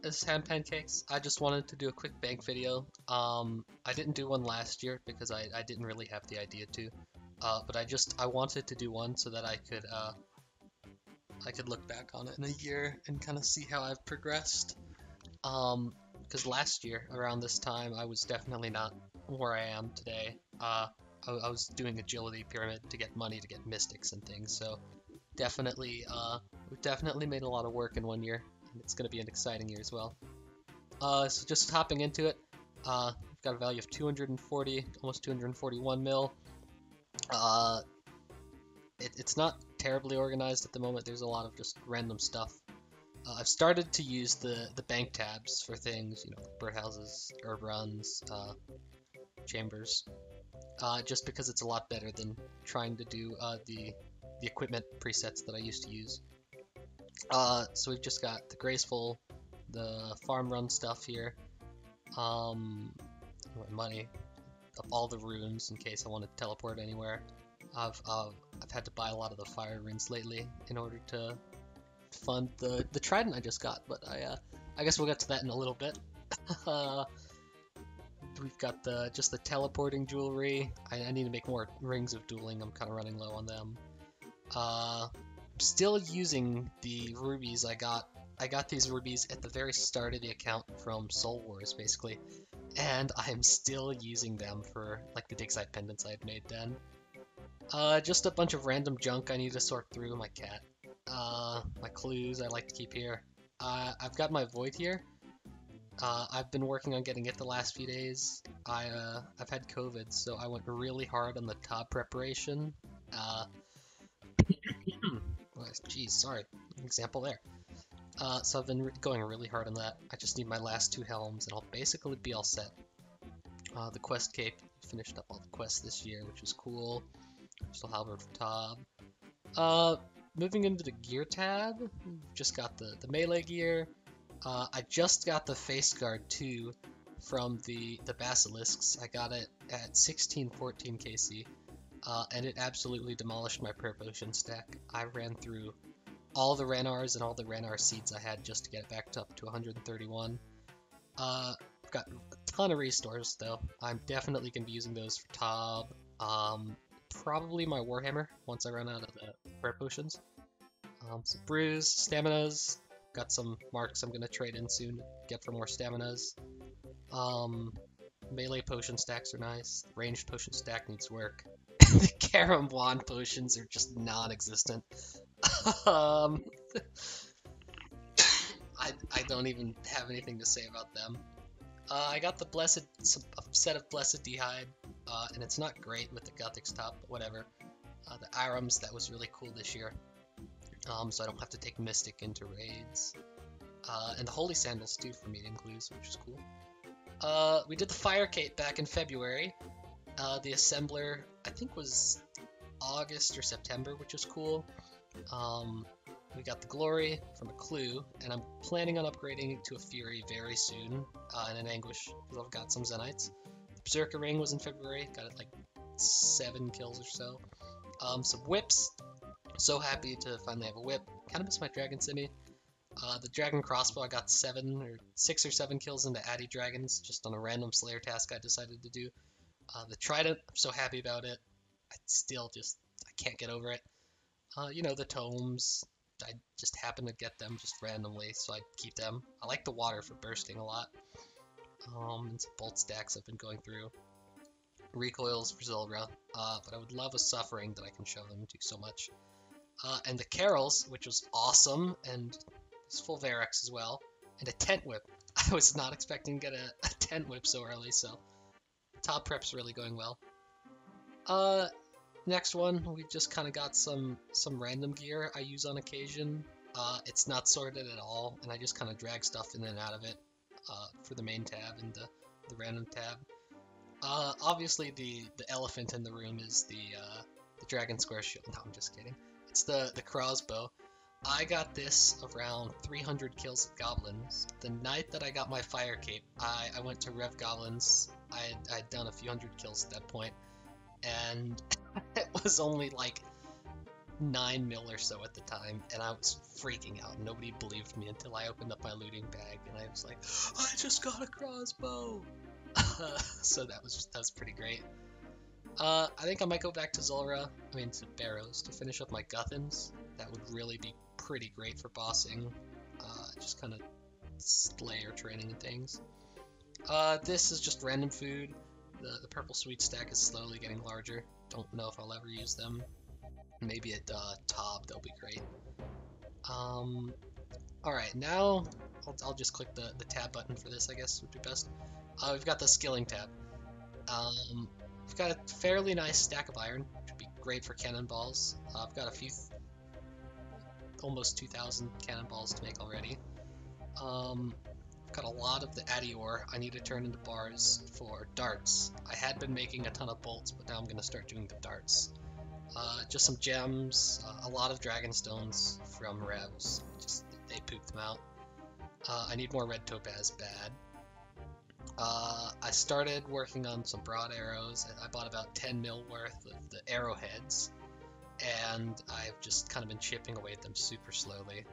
It's Ham Pancakes. I just wanted to do a quick bank video. I didn't do one last year because I didn't really have the idea to. But I wanted to do one so that I could look back on it in a year and kind of see how I've progressed. Because last year around this time I was definitely not where I am today. I was doing agility pyramid to get money to get mystics and things. So we've definitely made a lot of work in 1 year. It's going to be an exciting year as well. So just hopping into it, we've got a value of 240, almost 241 mil. Uh, it's not terribly organized at the moment. There's a lot of just random stuff. I've started to use the bank tabs for things, birdhouses, herb runs, chambers, just because it's a lot better than trying to do the equipment presets that I used to use. So we've just got the graceful, the farm run stuff here, money, up all the runes in case I want to teleport anywhere. I've had to buy a lot of the fire runes lately in order to fund the trident I just got, but I guess we'll get to that in a little bit. We've got just the teleporting jewelry. I need to make more rings of dueling. I'm kind of running low on them. Still using the rubies I got. I got these rubies at the very start of the account from Soul Wars, basically, and I'm still using them for like the dig site pendants I had made then. Just a bunch of random junk I need to sort through. My cat, my clues I like to keep here. I've got my void here. I've been working on getting it the last few days. I've had COVID, so I went really hard on the top preparation. Geez, sorry, example there. So I've been going really hard on that. I just need my last two helms, and I'll basically be all set. The quest cape, finished up all the quests this year, which is cool. Still halberd for Tob. Moving into the gear tab, just got the melee gear. I just got the face guard too from the basilisks. I got it at 1614 KC. And it absolutely demolished my prayer potion stack. I ran through all the Ranars and all the Ranar seeds I had just to get it back up to 131. I've got a ton of restores though. I'm definitely going to be using those for Tob. Probably my Warhammer once I run out of the prayer potions. Some brews, staminas. Got some marks I'm going to trade in soon to get for more staminas. Melee potion stacks are nice. Ranged potion stack needs work. The Karam wand potions are just non-existent. um, I don't even have anything to say about them. I got the set of blessed D'hide, and it's not great with the Guthix top, but whatever. The Irams, that was really cool this year. So I don't have to take Mystic into raids. And the Holy Sandals too for medium clues, which is cool. We did the Fire Cape back in February. The Assembler, I think, was August or September, which is cool. We got the Glory from a Clue, and I'm planning on upgrading it to a Fury very soon, and an Anguish, because I've got some Zenites. The Berserker Ring was in February, got it like 7 kills or so. Some whips, so happy to finally have a whip. Kind of miss my Dragon Simi. The Dragon Crossbow, I got 6 or 7 kills into Addy Dragons, just on a random Slayer task I decided to do. The Trident, I'm so happy about it. I can't get over it. The tomes, I just happen to get them just randomly, so I keep them. I like the water for bursting a lot. And some bolt stacks I've been going through. Recoils for Zilra, but I would love a Suffering that I can show them to so much. And the Carols, which was awesome, and it's full Varex as well. And a Tent Whip. I was not expecting to get a Tent Whip so early, so top prep's really going well. Next one, we just kind of got some random gear I use on occasion. It's not sorted at all, and I just kind of drag stuff in and out of it for the main tab and the random tab. Obviously, the elephant in the room is the Dragon Square Shield. No, I'm just kidding. It's the crossbow. I got this around 300 kills at Goblins. The night that I got my Fire Cape, I went to Rev Goblins. I'd done a few hundred kills at that point, and it was only like 9 mil or so at the time, and I was freaking out. Nobody believed me until I opened up my looting bag, and I was like, I just got a crossbow! So that was pretty great. I think I might go back to to Barrows, to finish up my Guthans. That would really be pretty great for bossing. Just kind of Slayer training and things. This is just random food. The purple sweet stack is slowly getting larger. Don't know if I'll ever use them. Maybe at Tob, they'll be great. Alright, now I'll just click the tab button for this, I guess would be best. We've got the skilling tab. We've got a fairly nice stack of iron, which would be great for cannonballs. I've got a few, almost 2,000 cannonballs to make already. I've got a lot of the addy ore I need to turn into bars for darts. I had been making a ton of bolts, but now I'm going to start doing the darts. Just some gems, a lot of dragon stones from Revs. Just they pooped them out. I need more red topaz bad. I started working on some broad arrows, and I bought about 10 mil worth of the arrowheads, and I've just kind of been chipping away at them super slowly.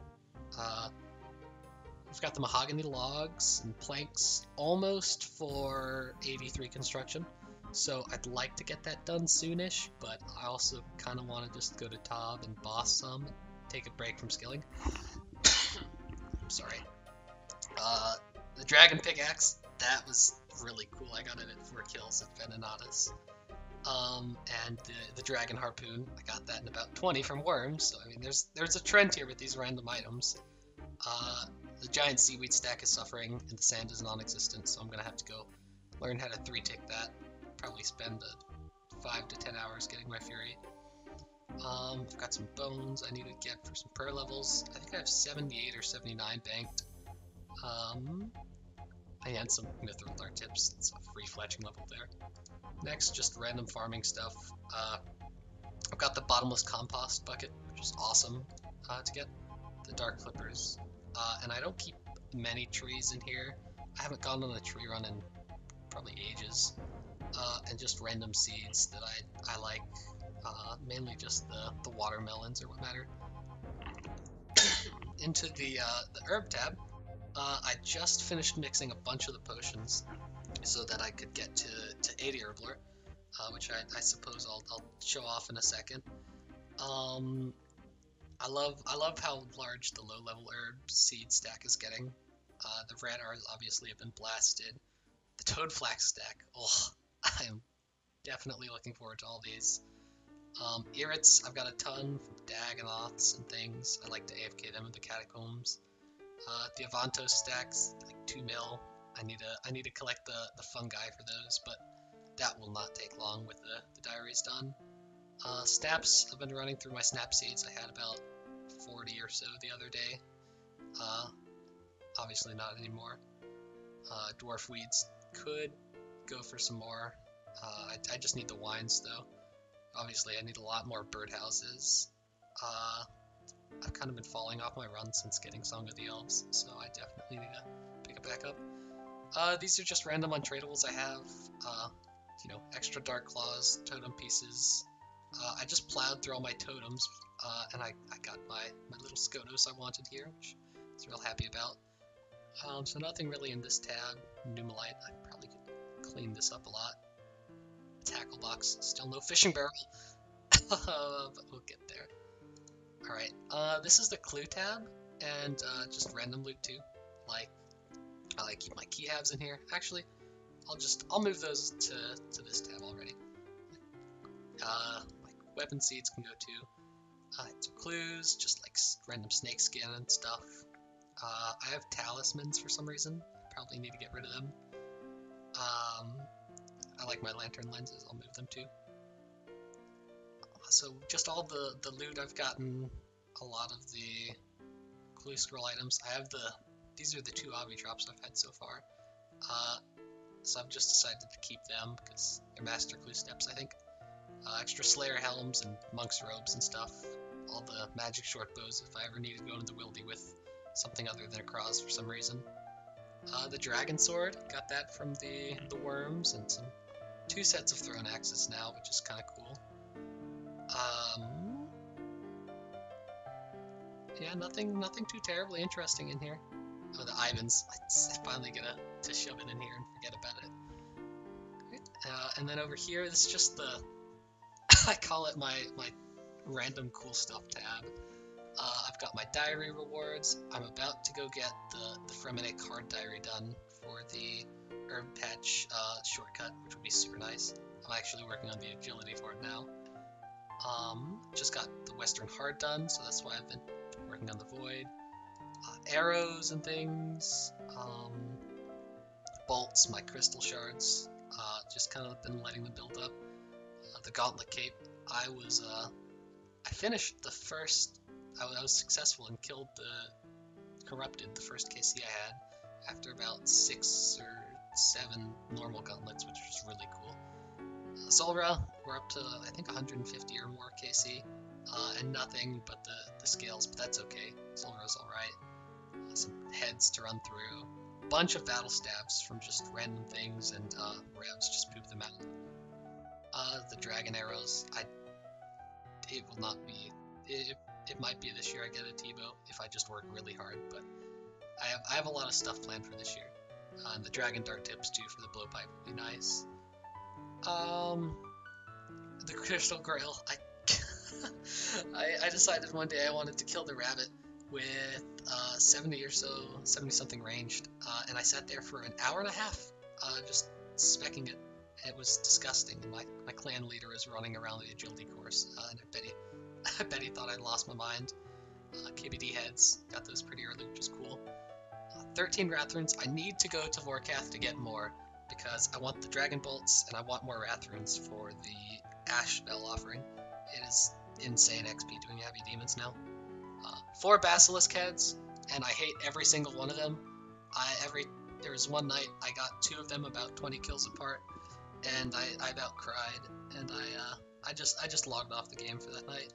We've got the mahogany logs and planks almost for 83 construction, so I'd like to get that done soonish, but I also kind of want to just go to Tob and boss some, and take a break from skilling. I'm sorry. The dragon pickaxe, that was really cool. I got it at 4 kills at Venenotus. And the dragon harpoon, I got that in about 20 from worms. So I mean, there's a trend here with these random items. The giant seaweed stack is suffering, and the sand is non-existent. So I'm gonna have to go learn how to 3-tick that. Probably spend 5 to 10 hours getting my fury. I've got some bones I need to get for some prayer levels. I think I have 78 or 79 banked. And some mithril dart tips. It's a free fletching level there. Next, just random farming stuff. I've got the bottomless compost bucket, which is awesome to get the dark clippers. And I don't keep many trees in here. I haven't gone on a tree run in probably ages. And just random seeds that I like. Mainly just the watermelons are what matter. Into the herb tab. I just finished mixing a bunch of the potions so that I could get to 80 Herblore, which I suppose I'll show off in a second. I love how large the low-level herb seed stack is getting. The red R's obviously have been blasted. The toad flax stack, oh, I am definitely looking forward to all these. Irrits, I've got a ton from Dagonoths and things. I like to AFK them in the catacombs. The Avantos stacks, like 2 mil. I need to collect the fungi for those, but that will not take long with the diaries done. Snaps, I've been running through my snap seeds. I had about 40 or so the other day. Obviously not anymore. Dwarf weeds could go for some more. I just need the wines though. Obviously I need a lot more birdhouses. I've kind of been falling off my run since getting Song of the Elves, so I definitely need to pick it back up. These are just random untradables I have. Extra Dark Claws, totem pieces. I just plowed through all my totems, and I got my little Skonos I wanted here, which I was real happy about. So nothing really in this tab. Numalite, I probably could clean this up a lot. Tackle box, still no fishing barrel, but we'll get there. Alright, this is the clue tab, and just random loot too. Like, I keep my key halves in here. Actually, I'll move those to this tab already. Like weapon seeds can go too. Some clues, just like random snake skin and stuff. I have talismans for some reason. I probably need to get rid of them. I like my lantern lenses. I'll move them too. So just all the loot I've gotten, a lot of the clue scroll items. These are the 2 obby drops I've had so far. So I've just decided to keep them because they're master clue steps, I think. Extra Slayer helms and monk's robes and stuff. All the magic short bows if I ever need to go into the wildy with something other than a cross for some reason. The dragon sword, got that from the worms, and 2 sets of thrown axes now, which is kind of cool. yeah, nothing too terribly interesting in here. Oh, the Ivans. I'm finally gonna to shove it in here and forget about it. And then over here, this is just the I call it my random cool stuff tab. I've got my diary rewards. I'm about to go get the Fremine card diary done for the herb patch shortcut, which would be super nice. I'm actually working on the agility for it now. Just got the Western Heart done, so that's why I've been working on the Void. Arrows and things. Bolts, my crystal shards. Just kind of been letting them build up. The Gauntlet Cape. I finished the first. I was successful and killed the Corrupted, the first KC I had, after about 6 or 7 normal gauntlets, which was really cool. Solra, we're up to I think 150 or more KC, and nothing but the scales, but that's okay. Solra's alright. Some heads to run through. Bunch of battle stabs from just random things, and Revs just poop them out. The dragon arrows, it will not be. It might be this year I get a Tebow if I just work really hard, but I have a lot of stuff planned for this year. And the dragon dart tips too for the blowpipe would be nice. The crystal grail. I decided one day I wanted to kill the rabbit with 70 or so, 70 something ranged, and I sat there for an hour and a half, just specking it. It was disgusting. My clan leader was running around the agility course, and I bet he thought I'd lost my mind. KBD heads, got those pretty early, which is cool. 13 Rathrunes. I need to go to Vorkath to get more, because I want the Dragon Bolts, and I want more Rathrunes for the Ash spell offering. It is insane XP doing Heavy Demons now. 4 Basilisk heads, and I hate every single one of them. There was one night I got 2 of them about 20 kills apart, and I about cried, and I just logged off the game for that night.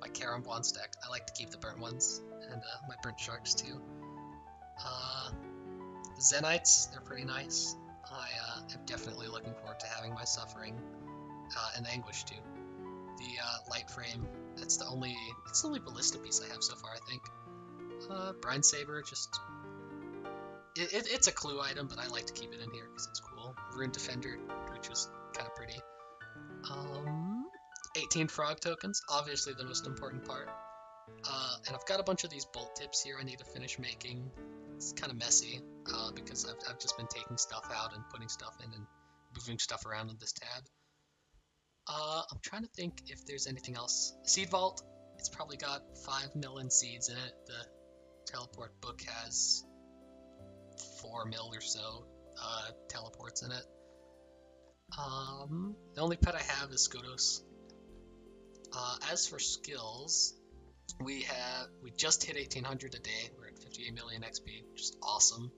My Karambwan stack, I like to keep the burnt ones, and my burnt sharks too. The Zenites, they're pretty nice. I am definitely looking forward to having my Suffering, and the Anguish too. The Light Frame, it's the only ballista piece I have so far, I think. Brine Saber, just it's a clue item, but I like to keep it in here because it's cool. Rune Defender, which is kind of pretty. 18 frog tokens, obviously the most important part. And I've got a bunch of these bolt tips here I need to finish making. It's kind of messy, because I've just been taking stuff out and putting stuff in and moving stuff around in this tab. I'm trying to think if there's anything else. Seed Vault, it's probably got 5 million seeds in it. The teleport book has 4 mil or so teleports in it. The only pet I have is Skodos. As for skills, we just hit 1800 a day. We're at 58 million XP, which is awesome.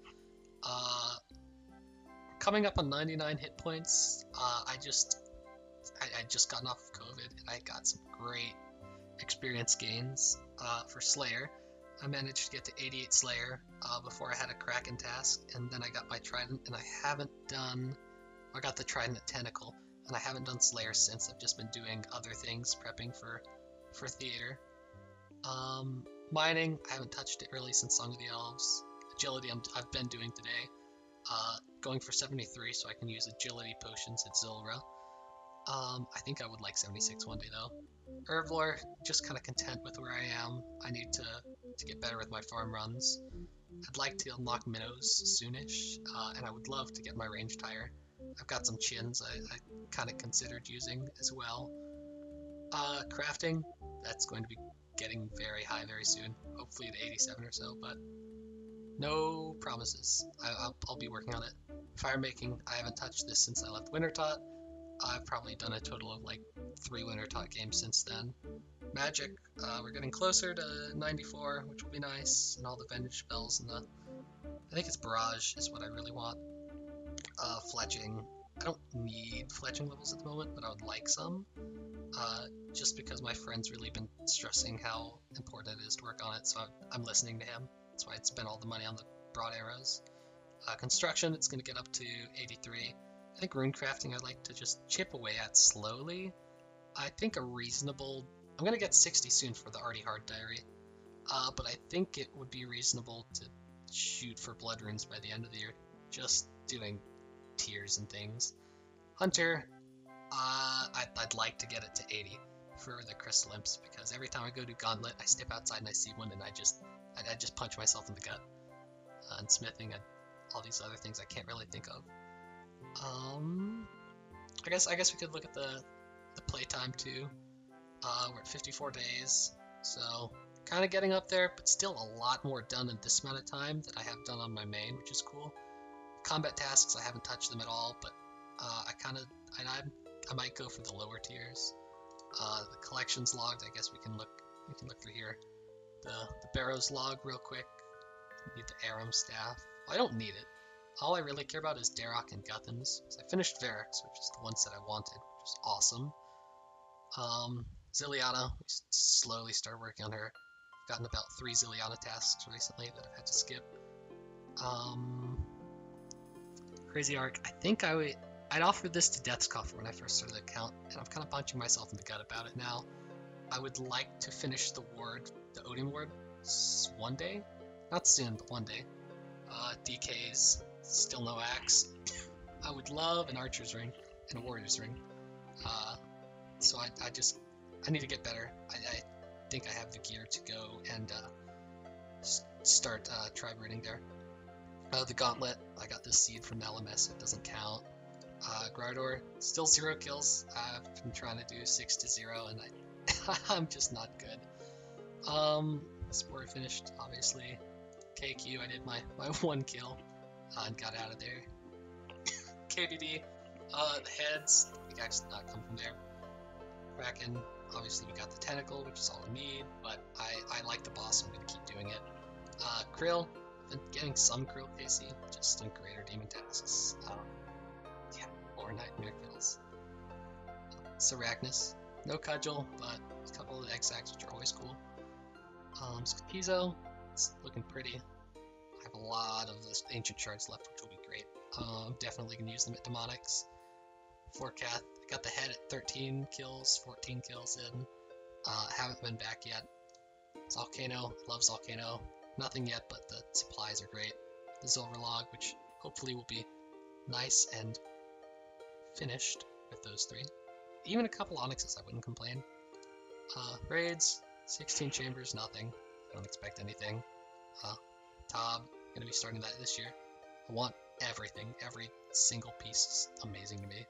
Coming up on 99 hit points. I just gotten off of COVID, and I got some great experience gains. For Slayer, I managed to get to 88 Slayer before I had a Kraken task, and then I got my Trident, and I got the Trident at Tentacle, and I haven't done Slayer since. I've just been doing other things, prepping for theater. Mining, I haven't touched it really since Song of the Elves. Agility, I've been doing today. Going for 73 so I can use agility potions at Zulra. I think I would like 76 one day though. Herblore, just kind of content with where I am. I need to get better with my farm runs. I'd like to unlock minnows soonish, and I would love to get my ranged higher. I've got some chins I kind of considered using as well. Crafting, that's going to be getting very high very soon, hopefully to 87 or so, but no promises. I'll be working on it. Fire making, I haven't touched this since I left Wintertot. I've probably done a total of like 3 Wintertot games since then. Magic, we're getting closer to 94, which will be nice, and all the Vendage spells, and I think it's Barrage is what I really want. Fletching, I don't need fletching levels at the moment, but I would like some, just because my friend's really been stressing how important it is to work on it, so I'm listening to him. That's why I'd spent all the money on the broad arrows. Construction, it's going to get up to 83. I think rune crafting I'd like to just chip away at slowly. I think a reasonable I'm gonna get 60 soon for the Already Hard Diary. But I think it would be reasonable to shoot for blood runes by the end of the year. Just doing tiers and things. Hunter, I'd like to get it to 80 for the crystal imps, because every time I go to Gauntlet, I step outside and I see one, and I just punch myself in the gut. And smithing, and all these other things I can't really think of. I guess we could look at the playtime too. We're at 54 days, so kind of getting up there, but still a lot more done in this amount of time that I have done on my main, which is cool. Combat tasks, I haven't touched them at all, but I might go for the lower tiers. The collections logged, I guess we can look through here. The Barrows log real quick. Need the Aram staff. Well, I don't need it. All I really care about is Darok and Guthans. So I finished Varix, which is the one set I wanted, which is awesome. Ziliana, we slowly start working on her. I've gotten about 3 Ziliana tasks recently that I've had to skip. Crazy Arc, I think I'd offered this to Death's Coffer when I first started the account, and I'm kind of punching myself in the gut about it now. I would like to finish the ward, the Odium ward, one day. Not soon, but one day. DKs, still no axe. I would love an archer's ring and a warrior's ring. So I need to get better. I think I have the gear to go and start tribe raiding there. The gauntlet, I got this seed from LMS, it doesn't count. Gardor, still 0 kills. I've been trying to do 6 to 0, and I'm just not good. Spore finished, obviously. KQ, I did my 1 kill and got out of there. KBD, the heads, the guys did not come from there. Kraken, obviously we got the tentacle, which is all I need, but I like the boss, so I'm going to keep doing it. Krill, I've been getting some Krill KC, just in greater demon tasks. Yeah, or nightmare kills. Seracnus, no cudgel, but a couple of X-Acts, which are always cool. Skizo, it's looking pretty. I have a lot of the ancient shards left, which will be great. I'm definitely going to use them at Demonics. Forecath, I got the head at 13 kills, 14 kills in. Haven't been back yet. Volcano, love Volcano. Nothing yet, but the supplies are great. The Zilverlog, which hopefully will be nice and finished with those 3. Even a couple Onyxes, I wouldn't complain. Raids, 16 chambers, nothing. I don't expect anything. Tob, gonna be starting that this year. I want everything. Every single piece is amazing to me.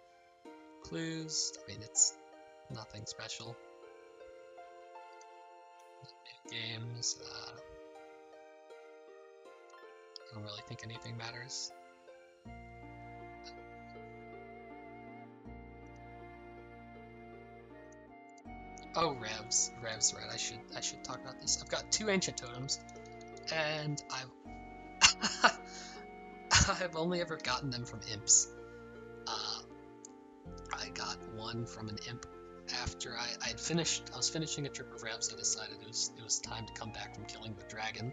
Clues, I mean, it's nothing special. New games, I don't really think anything matters. Oh, Revs, right, I should talk about this. I've got 2 ancient totems, and I've only ever gotten them from imps. I got one from an imp after I was finishing a trip of Revs. I decided it was time to come back from killing the dragon,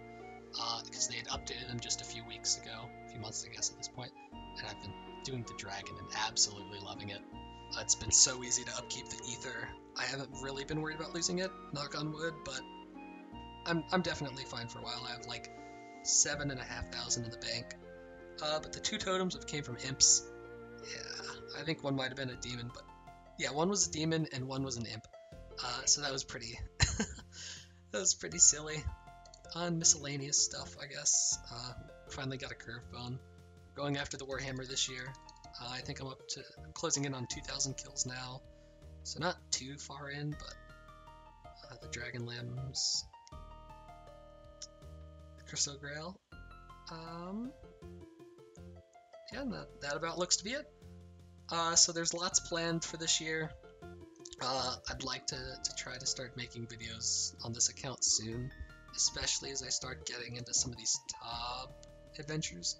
because they had updated them just a few weeks ago, a few months I guess at this point, and I've been doing the dragon and absolutely loving it. It's been so easy to upkeep the ether. I haven't really been worried about losing it, knock on wood, but I'm definitely fine for a while. I have like 7,500 in the bank. But the 2 totems that came from imps, yeah, I think one might have been a demon, but yeah, one was a demon and one was an imp. So that was pretty, that was pretty silly. On miscellaneous stuff, I guess. Finally got a curve bone. Going after the Warhammer this year. I think I'm closing in on 2,000 kills now. So not too far in, but the Dragon Limbs. The Crystal Grail. Yeah, that about looks to be it. So there's lots planned for this year. I'd like to try to start making videos on this account soon, especially as I start getting into some of these top adventures.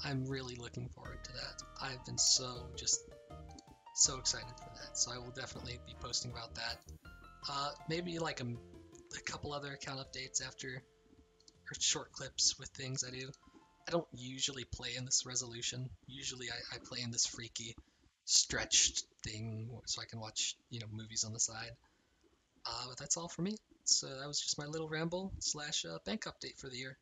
I'm really looking forward to that. I've been so excited for that, so I will definitely be posting about that. Maybe like a couple other account updates after, or short clips with things I do. I don't usually play in this resolution. Usually I play in this freaky stretched thing so I can watch, movies on the side. But that's all for me. So that was just my little ramble slash bank update for the year.